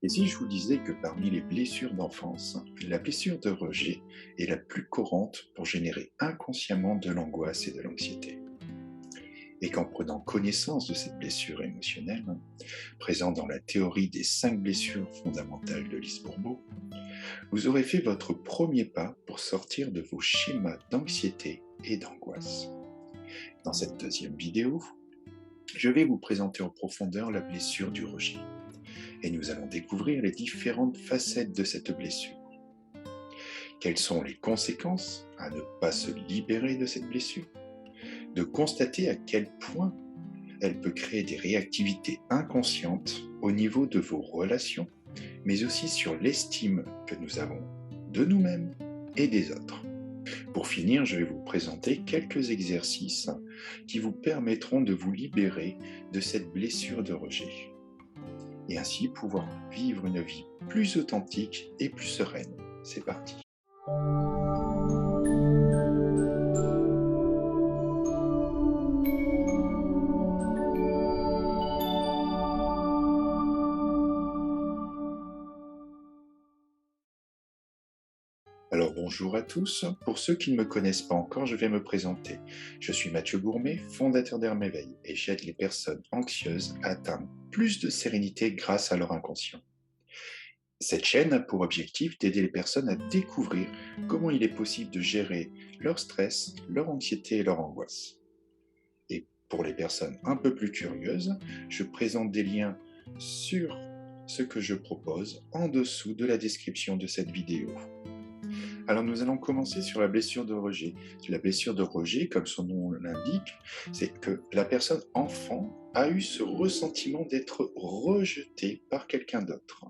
Et si je vous disais que parmi les blessures d'enfance, la blessure de rejet est la plus courante pour générer inconsciemment de l'angoisse et de l'anxiété? Et qu'en prenant connaissance de cette blessure émotionnelle, présente dans la théorie des 5 blessures fondamentales de Lise Bourbeau, vous aurez fait votre premier pas pour sortir de vos schémas d'anxiété et d'angoisse. Dans cette deuxième vidéo, je vais vous présenter en profondeur la blessure du rejet. Et nous allons découvrir les différentes facettes de cette blessure. Quelles sont les conséquences à ne pas se libérer de cette blessure? De constater à quel point elle peut créer des réactivités inconscientes au niveau de vos relations, mais aussi sur l'estime que nous avons de nous-mêmes et des autres. Pour finir, je vais vous présenter quelques exercices qui vous permettront de vous libérer de cette blessure de rejet et ainsi pouvoir vivre une vie plus authentique et plus sereine. C'est parti. Alors bonjour à tous. Pour ceux qui ne me connaissent pas encore, je vais me présenter. Je suis Mathieu Gourmet, fondateur d'Herméveil, et j'aide les personnes anxieuses à atteindre plus de sérénité grâce à leur inconscient. Cette chaîne a pour objectif d'aider les personnes à découvrir comment il est possible de gérer leur stress, leur anxiété et leur angoisse. Et pour les personnes un peu plus curieuses, je présente des liens sur ce que je propose en dessous de la description de cette vidéo. Alors nous allons commencer sur la blessure de rejet. La blessure de rejet, comme son nom l'indique, c'est que la personne enfant a eu ce ressentiment d'être rejetée par quelqu'un d'autre,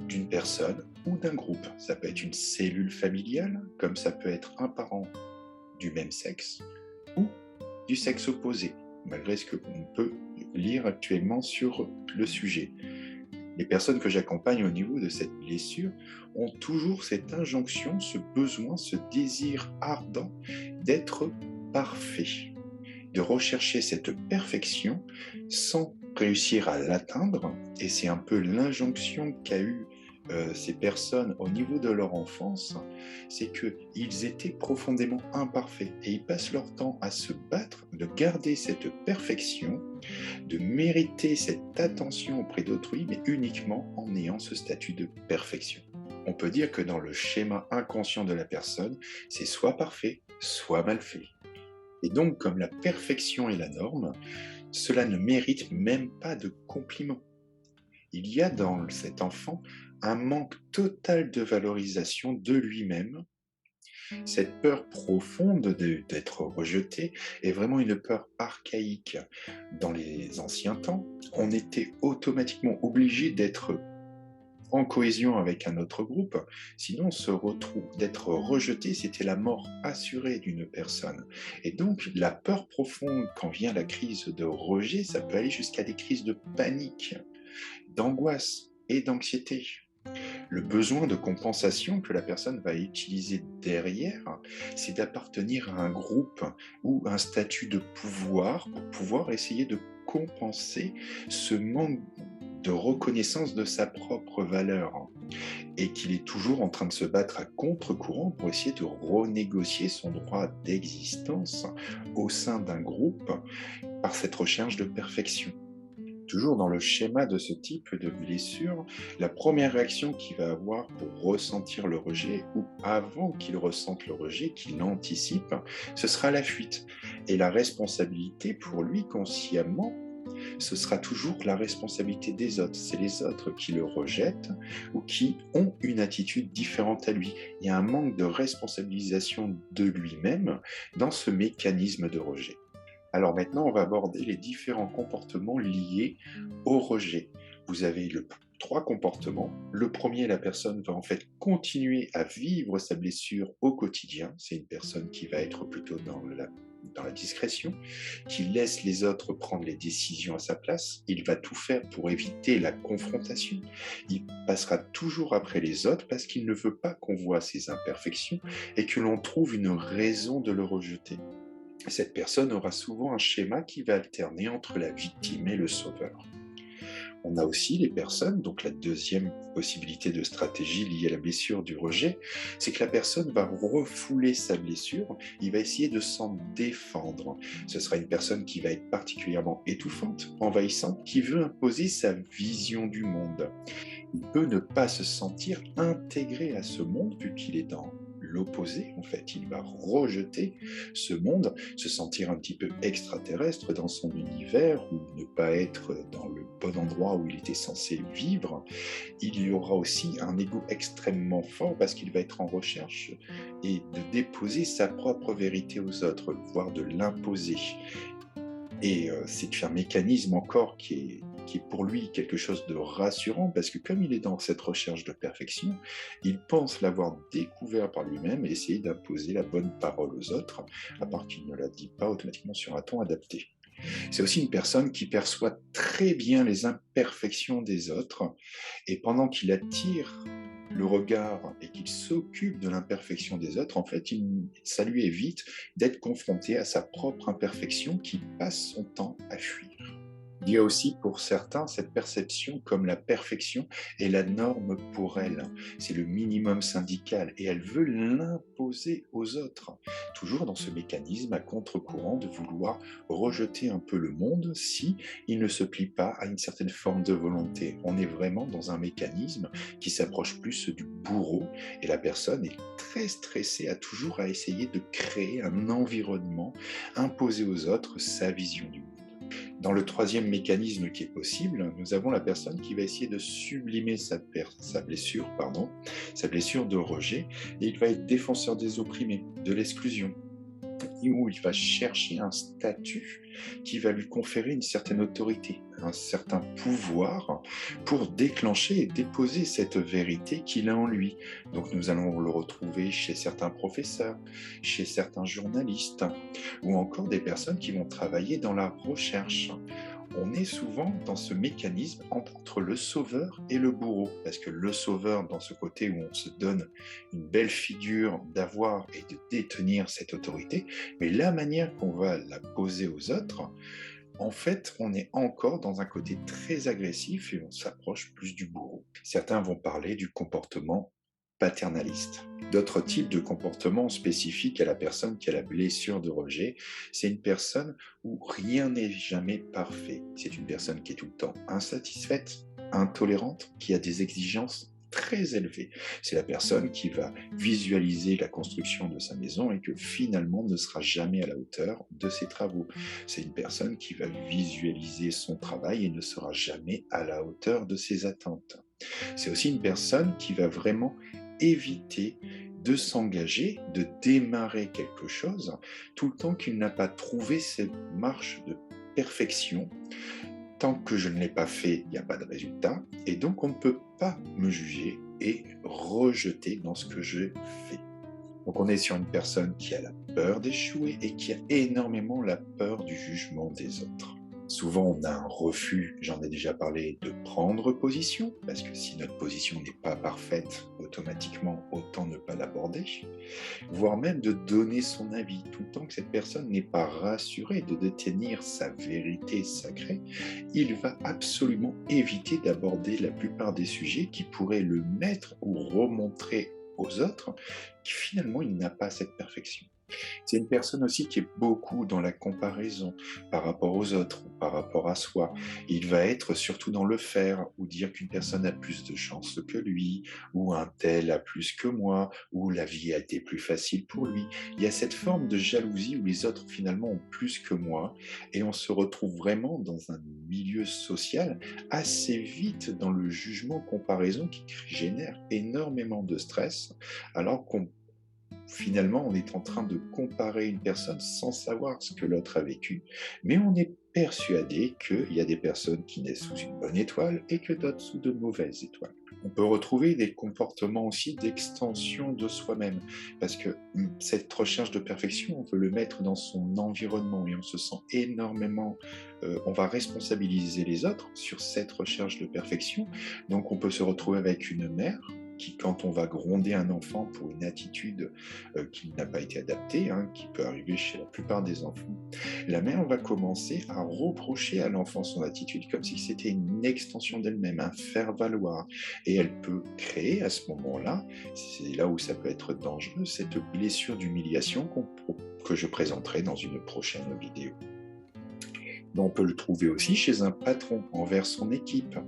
d'une personne ou d'un groupe. Ça peut être une cellule familiale, comme ça peut être un parent du même sexe ou du sexe opposé, malgré ce qu'on peut lire actuellement sur le sujet. Les personnes que j'accompagne au niveau de cette blessure ont toujours cette injonction, ce besoin, ce désir ardent d'être parfait, de rechercher cette perfection sans réussir à l'atteindre. Et c'est un peu l'injonction qu'a eu ces personnes au niveau de leur enfance, c'est qu'ils étaient profondément imparfaits et ils passent leur temps à se battre de garder cette perfection, de mériter cette attention auprès d'autrui, mais uniquement en ayant ce statut de perfection. On peut dire que dans le schéma inconscient de la personne, c'est soit parfait, soit mal fait. Et donc, comme la perfection est la norme, cela ne mérite même pas de compliments. Il y a dans cet enfant un manque total de valorisation de lui-même. Cette peur profonde d'être rejeté est vraiment une peur archaïque. Dans les anciens temps, on était automatiquement obligé d'être en cohésion avec un autre groupe, sinon on se retrouve d'être rejeté, c'était la mort assurée d'une personne. Et donc la peur profonde quand vient la crise de rejet, ça peut aller jusqu'à des crises de panique, d'angoisse et d'anxiété. Le besoin de compensation que la personne va utiliser derrière, c'est d'appartenir à un groupe ou un statut de pouvoir pour pouvoir essayer de compenser ce manque de reconnaissance de sa propre valeur et qu'il est toujours en train de se battre à contre-courant pour essayer de renégocier son droit d'existence au sein d'un groupe par cette recherche de perfection. Toujours dans le schéma de ce type de blessure, la première réaction qu'il va avoir pour ressentir le rejet, ou avant qu'il ressente le rejet, qu'il anticipe, ce sera la fuite. Et la responsabilité pour lui, consciemment, ce sera toujours la responsabilité des autres. C'est les autres qui le rejettent ou qui ont une attitude différente à lui. Il y a un manque de responsabilisation de lui-même dans ce mécanisme de rejet. Alors maintenant, on va aborder les différents comportements liés au rejet. Vous avez trois comportements. Le premier, la personne va en fait continuer à vivre sa blessure au quotidien. C'est une personne qui va être plutôt dans la discrétion, qui laisse les autres prendre les décisions à sa place. Il va tout faire pour éviter la confrontation. Il passera toujours après les autres parce qu'il ne veut pas qu'on voit ses imperfections et que l'on trouve une raison de le rejeter. Cette personne aura souvent un schéma qui va alterner entre la victime et le sauveur. On a aussi les personnes, donc la deuxième possibilité de stratégie liée à la blessure du rejet, c'est que la personne va refouler sa blessure, il va essayer de s'en défendre. Ce sera une personne qui va être particulièrement étouffante, envahissante, qui veut imposer sa vision du monde. Il peut ne pas se sentir intégré à ce monde vu qu'il est dans l'opposé, en fait, il va rejeter ce monde, se sentir un petit peu extraterrestre dans son univers ou ne pas être dans le bon endroit où il était censé vivre. Il y aura aussi un ego extrêmement fort parce qu'il va être en recherche et de déposer sa propre vérité aux autres, voire de l'imposer. Et c'est un mécanisme encore qui est pour lui quelque chose de rassurant parce que comme il est dans cette recherche de perfection, il pense l'avoir découvert par lui-même et essayer d'imposer la bonne parole aux autres, à part qu'il ne la dit pas automatiquement sur un ton adapté. C'est aussi une personne qui perçoit très bien les imperfections des autres et pendant qu'il attire le regard et qu'il s'occupe de l'imperfection des autres, en fait, ça lui évite d'être confronté à sa propre imperfection qui passe son temps à fuir. Il y a aussi pour certains cette perception comme la perfection est la norme pour elle. C'est le minimum syndical et elle veut l'imposer aux autres. Toujours dans ce mécanisme à contre-courant de vouloir rejeter un peu le monde si il ne se plie pas à une certaine forme de volonté. On est vraiment dans un mécanisme qui s'approche plus du bourreau et la personne est très stressée à essayer de créer un environnement, imposer aux autres sa vision du monde. Dans le troisième mécanisme qui est possible, nous avons la personne qui va essayer de sublimer sa blessure, sa blessure de rejet, et il va être défenseur des opprimés, de l'exclusion, où il va chercher un statut qui va lui conférer une certaine autorité, un certain pouvoir pour déclencher et déposer cette vérité qu'il a en lui. Donc nous allons le retrouver chez certains professeurs, chez certains journalistes, ou encore des personnes qui vont travailler dans la recherche. On est souvent dans ce mécanisme entre le sauveur et le bourreau, parce que le sauveur, dans ce côté où on se donne une belle figure d'avoir et de détenir cette autorité, mais la manière qu'on va la poser aux autres, en fait, on est encore dans un côté très agressif et on s'approche plus du bourreau. Certains vont parler du comportement paternaliste. D'autres types de comportements spécifiques à la personne qui a la blessure de rejet, c'est une personne où rien n'est jamais parfait. C'est une personne qui est tout le temps insatisfaite, intolérante, qui a des exigences très élevées. C'est la personne qui va visualiser la construction de sa maison et que finalement ne sera jamais à la hauteur de ses travaux. C'est une personne qui va visualiser son travail et ne sera jamais à la hauteur de ses attentes. C'est aussi une personne qui va vraiment éviter de s'engager, de démarrer quelque chose, tout le temps qu'il n'a pas trouvé cette marche de perfection. Tant que je ne l'ai pas fait, il n'y a pas de résultat, et donc on ne peut pas me juger et rejeter dans ce que je fais. Donc on est sur une personne qui a la peur d'échouer et qui a énormément la peur du jugement des autres. Souvent, on a un refus, j'en ai déjà parlé, de prendre position, parce que si notre position n'est pas parfaite, automatiquement, autant ne pas l'aborder, voire même de donner son avis, tout le temps que cette personne n'est pas rassurée de détenir sa vérité sacrée, il va absolument éviter d'aborder la plupart des sujets qui pourraient le mettre ou remontrer aux autres, que finalement, il n'a pas cette perfection. C'est une personne aussi qui est beaucoup dans la comparaison par rapport aux autres, par rapport à soi. Il va être surtout dans le faire, ou dire qu'une personne a plus de chance que lui, ou un tel a plus que moi, ou la vie a été plus facile pour lui. Il y a cette forme de jalousie où les autres finalement ont plus que moi, et on se retrouve vraiment dans un milieu social assez vite dans le jugement-comparaison qui génère énormément de stress, alors qu'on finalement, on est en train de comparer une personne sans savoir ce que l'autre a vécu, mais on est persuadé qu'il y a des personnes qui naissent sous une bonne étoile et que d'autres sous de mauvaises étoiles. On peut retrouver des comportements aussi d'extension de soi-même, parce que cette recherche de perfection, on veut le mettre dans son environnement et on se sent énormément, on va responsabiliser les autres sur cette recherche de perfection. Donc on peut se retrouver avec une mère qui, quand on va gronder un enfant pour une attitude qui n'a pas été adaptée, hein, qui peut arriver chez la plupart des enfants, la mère va commencer à reprocher à l'enfant son attitude comme si c'était une extension d'elle-même, un faire-valoir. Et elle peut créer à ce moment-là, c'est là où ça peut être dangereux, cette blessure d'humiliation que je présenterai dans une prochaine vidéo. Mais on peut le trouver aussi chez un patron envers son équipe.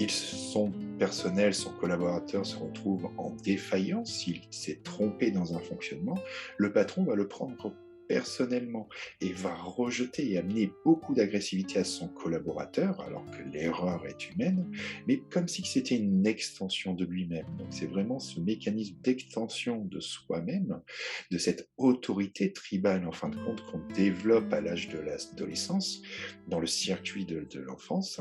Son personnel, son collaborateur se retrouve en défaillance, s'il s'est trompé dans un fonctionnement, le patron va le prendre personnellement et va rejeter et amener beaucoup d'agressivité à son collaborateur, alors que l'erreur est humaine, mais comme si c'était une extension de lui-même. Donc c'est vraiment ce mécanisme d'extension de soi-même, de cette autorité tribale, en fin de compte, qu'on développe à l'âge de l'adolescence, dans le circuit de l'enfance.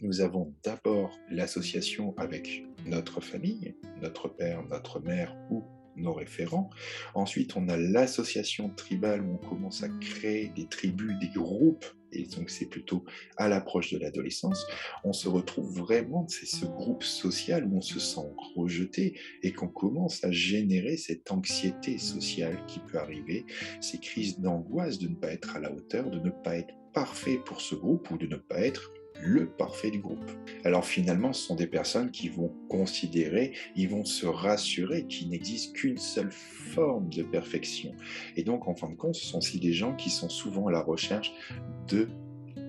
Nous avons d'abord l'association avec notre famille, notre père, notre mère ou nos référents. Ensuite, on a l'association tribale où on commence à créer des tribus, des groupes, et donc c'est plutôt à l'approche de l'adolescence. On se retrouve vraiment, c'est ce groupe social où on se sent rejeté et qu'on commence à générer cette anxiété sociale qui peut arriver, ces crises d'angoisse de ne pas être à la hauteur, de ne pas être parfait pour ce groupe ou de ne pas être le parfait du groupe. Alors finalement, ce sont des personnes qui vont considérer, ils vont se rassurer qu'il n'existe qu'une seule forme de perfection. Et donc, en fin de compte, ce sont aussi des gens qui sont souvent à la recherche de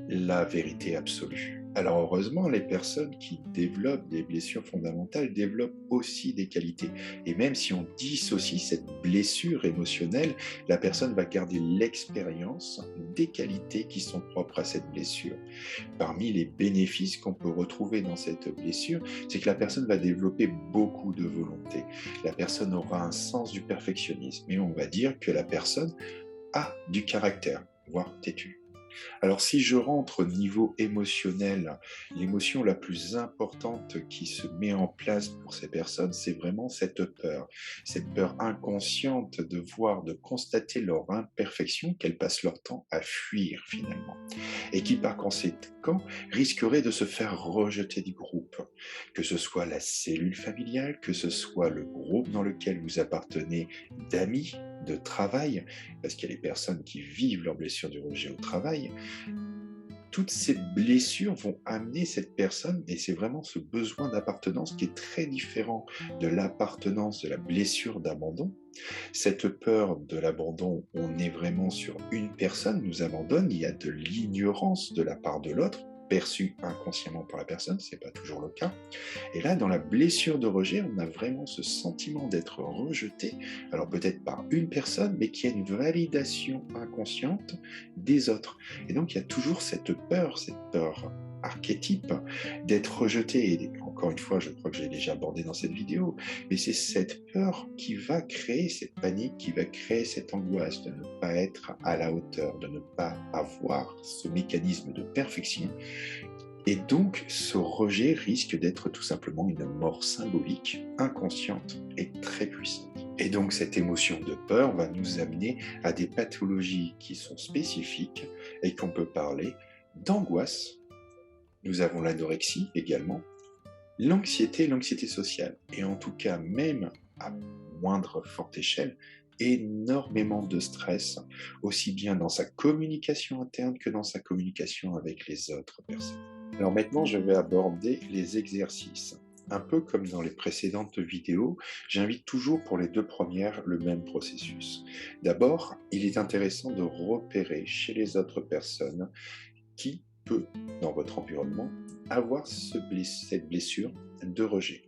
la vérité absolue. Alors heureusement, les personnes qui développent des blessures fondamentales développent aussi des qualités. Et même si on dissocie cette blessure émotionnelle, la personne va garder l'expérience des qualités qui sont propres à cette blessure. Parmi les bénéfices qu'on peut retrouver dans cette blessure, c'est que la personne va développer beaucoup de volonté. La personne aura un sens du perfectionnisme. Et on va dire que la personne a du caractère, voire têtu. Alors si je rentre au niveau émotionnel, l'émotion la plus importante qui se met en place pour ces personnes, c'est vraiment cette peur inconsciente de voir, de constater leur imperfection qu'elles passent leur temps à fuir finalement, et qui par conséquent risquerait de se faire rejeter du groupe, que ce soit la cellule familiale, que ce soit le groupe dans lequel vous appartenez, d'amis, de travail, parce qu'il y a des personnes qui vivent leurs blessures du rejet au travail. Toutes ces blessures vont amener cette personne, et c'est vraiment ce besoin d'appartenance qui est très différent de l'appartenance de la blessure d'abandon. Cette peur de l'abandon, on est vraiment sur une personne, nous abandonne, il y a de l'ignorance de la part de l'autre, perçue inconsciemment par la personne, ce n'est pas toujours le cas. Et là, dans la blessure de rejet, on a vraiment ce sentiment d'être rejeté, alors peut-être par une personne, mais qui a une validation inconsciente des autres. Et donc, il y a toujours cette peur archétype d'être rejeté. Et encore une fois, je crois que j'ai déjà abordé dans cette vidéo, mais c'est cette peur qui va créer cette panique, qui va créer cette angoisse de ne pas être à la hauteur, de ne pas avoir ce mécanisme de perfection. Et donc, ce rejet risque d'être tout simplement une mort symbolique, inconsciente et très puissante. Et donc, cette émotion de peur va nous amener à des pathologies qui sont spécifiques et qu'on peut parler d'angoisse. Nous avons l'anorexie également, l'anxiété sociale. Et en tout cas, même à moindre forte échelle, énormément de stress, aussi bien dans sa communication interne que dans sa communication avec les autres personnes. Alors maintenant, je vais aborder les exercices. Un peu comme dans les précédentes vidéos, j'invite toujours pour les deux premières le même processus. D'abord, il est intéressant de repérer chez les autres personnes qui peut, dans votre environnement, avoir cette blessure de rejet,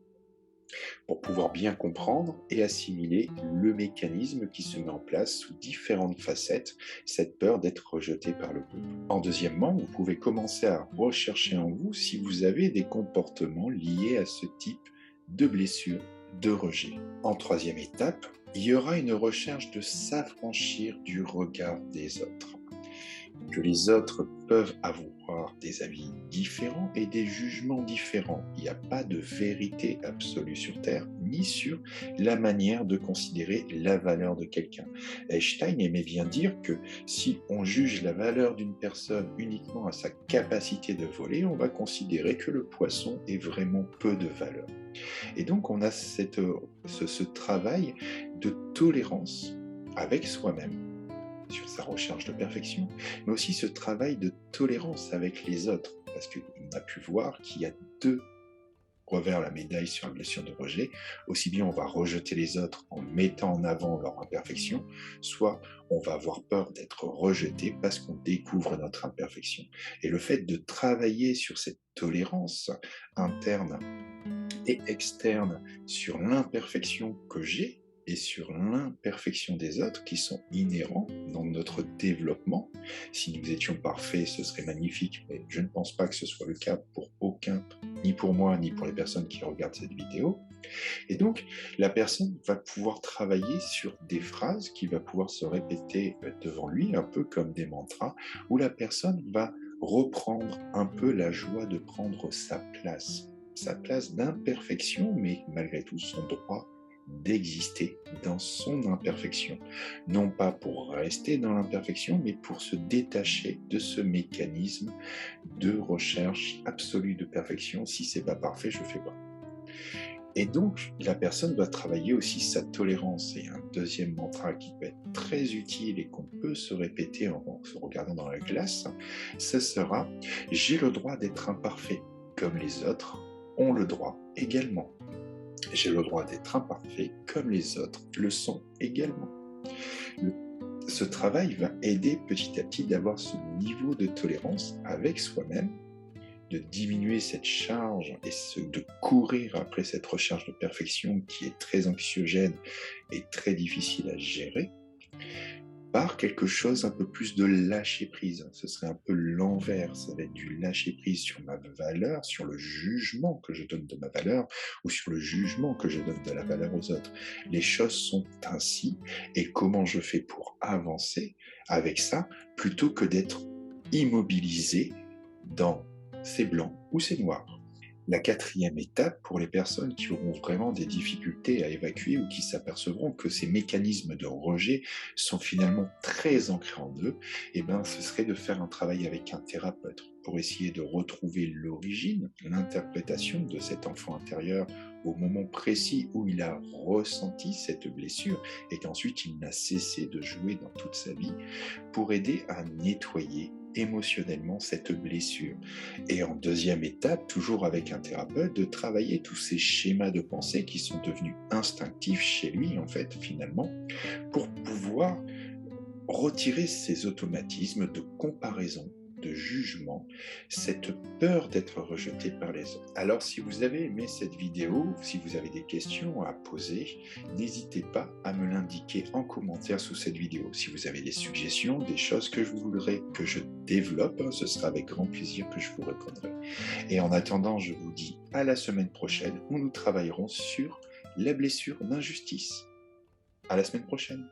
pour pouvoir bien comprendre et assimiler le mécanisme qui se met en place sous différentes facettes, cette peur d'être rejeté par le groupe. En deuxièmement, vous pouvez commencer à rechercher en vous si vous avez des comportements liés à ce type de blessure de rejet. En troisième étape, il y aura une recherche de s'affranchir du regard des autres. Que les autres peuvent avoir des avis différents et des jugements différents. Il n'y a pas de vérité absolue sur Terre, ni définie sur la manière de considérer la valeur de quelqu'un. Einstein aimait bien dire que si on juge la valeur d'une personne uniquement à sa capacité de voler, on va considérer que le poisson est vraiment peu de valeur. Et donc on a ce travail de tolérance avec soi-même sur sa recherche de perfection, mais aussi ce travail de tolérance avec les autres, parce qu'on a pu voir qu'il y a deux revers la médaille sur la blessure de rejet. Aussi bien on va rejeter les autres en mettant en avant leur imperfection, soit on va avoir peur d'être rejeté parce qu'on découvre notre imperfection. Et le fait de travailler sur cette tolérance interne et externe sur l'imperfection que j'ai et sur l'imperfection des autres qui sont inhérents dans notre développement. Si nous étions parfaits, ce serait magnifique, mais je ne pense pas que ce soit le cas pour aucun, ni pour moi, ni pour les personnes qui regardent cette vidéo. Et donc, la personne va pouvoir travailler sur des phrases qui va pouvoir se répéter devant lui, un peu comme des mantras, où la personne va reprendre un peu la joie de prendre sa place d'imperfection, mais malgré tout son droit d'exister dans son imperfection. Non pas pour rester dans l'imperfection, mais pour se détacher de ce mécanisme de recherche absolue de perfection. Si c'est pas parfait, je fais pas. Et donc, la personne doit travailler aussi sa tolérance. Et un deuxième mantra qui peut être très utile et qu'on peut se répéter en se regardant dans la glace, ce sera « J'ai le droit d'être imparfait, comme les autres ont le droit également. J'ai le droit d'être imparfait, comme les autres le sont également. » Ce travail va aider petit à petit d'avoir ce niveau de tolérance avec soi-même, de diminuer cette charge et de courir après cette recherche de perfection qui est très anxiogène et très difficile à gérer, par quelque chose un peu plus de lâcher prise. Ce serait un peu l'envers, ça va être du lâcher prise sur ma valeur, sur le jugement que je donne de ma valeur ou sur le jugement que je donne de la valeur aux autres. Les choses sont ainsi et comment je fais pour avancer avec ça plutôt que d'être immobilisé dans c'est blanc ou c'est noir. La quatrième étape, pour les personnes qui auront vraiment des difficultés à évacuer ou qui s'apercevront que ces mécanismes de rejet sont finalement très ancrés en eux, ce serait de faire un travail avec un thérapeute pour essayer de retrouver l'origine, l'interprétation de cet enfant intérieur au moment précis où il a ressenti cette blessure et qu'ensuite il n'a cessé de jouer dans toute sa vie, pour aider à nettoyer émotionnellement cette blessure. Et en deuxième étape, toujours avec un thérapeute, de travailler tous ces schémas de pensée qui sont devenus instinctifs chez lui, en fait, finalement, pour pouvoir retirer ces automatismes de comparaison, de jugement, cette peur d'être rejeté par les autres. Alors, si vous avez aimé cette vidéo, si vous avez des questions à poser, n'hésitez pas à me l'indiquer en commentaire sous cette vidéo. Si vous avez des suggestions, des choses que vous voudrez que je développe, ce sera avec grand plaisir que je vous répondrai. Et en attendant, je vous dis à la semaine prochaine où nous travaillerons sur la blessure d'injustice. À la semaine prochaine.